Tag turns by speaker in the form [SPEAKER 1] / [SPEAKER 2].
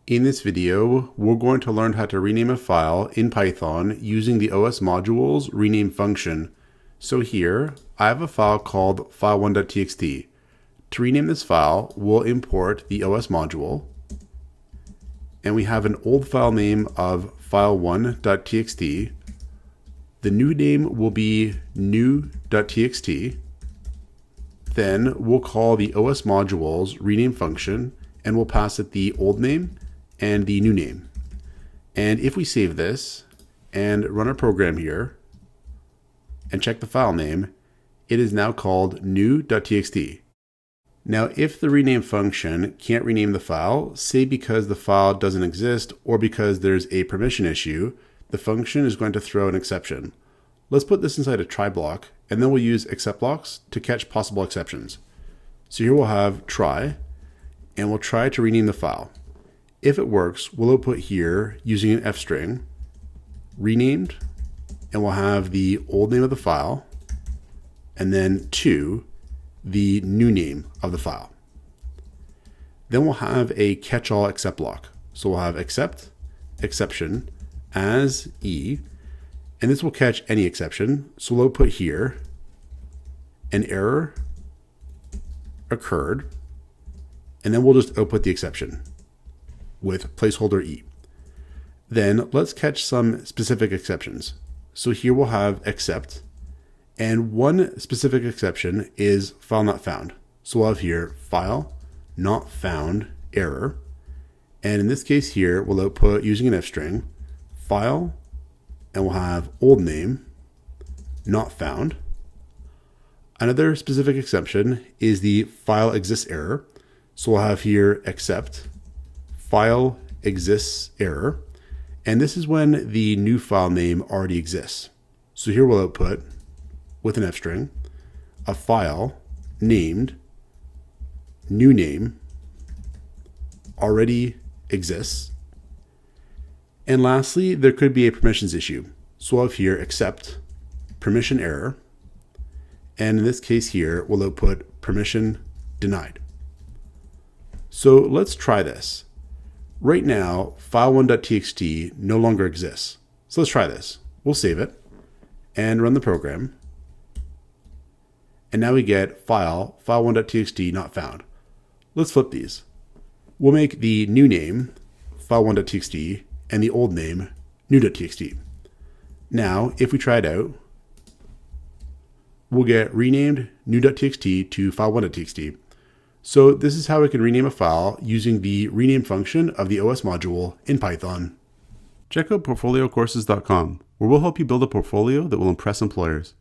[SPEAKER 1] In this video, we're going to learn how to rename a file in Python using the OS module's rename function. So here, I have a file called file1.txt. To rename this file, we'll import the OS module, and we have an old file name of file1.txt. The new name will be new.txt. Then we'll call the OS module's rename function, and we'll pass it the old name and the new name. And if we save this and run our program here and check the file name, it is now called new.txt. Now, if the rename function can't rename the file, say because the file doesn't exist or because there's a permission issue, the function is going to throw an exception. Let's put this inside a try block, and then we'll use except blocks to catch possible exceptions. So here we'll have try, and we'll try to rename the file. If it works, we'll output here using an f string, renamed, and we'll have the old name of the file, and then to the new name of the file. Then we'll have a catch-all except block. So we'll have except, exception, as e, and this will catch any exception. So we'll output here, an error occurred, and then we'll just output the exception with placeholder e. Then let's catch some specific exceptions. So here we'll have except, and one specific exception is file not found. So we'll have here file not found error. And in this case here, we'll output using an f string, file, and we'll have old name not found. Another specific exception is the file exists error. So we'll have here except file exists error, and this is when the new file name already exists. So here we'll output with an f string a file named new name already exists. And lastly, there could be a permissions issue. So we'll have here except permission error, and in this case here we'll output permission denied. So let's try this. Right now, file1.txt no longer exists. So let's try this. We'll save it and run the program. And now we get file1.txt not found. Let's flip these. We'll make the new name file1.txt and the old name new.txt. Now, if we try it out, we'll get renamed new.txt to file1.txt. So this is how we can rename a file using the rename function of the OS module in Python. Check out portfoliocourses.com, where we'll help you build a portfolio that will impress employers.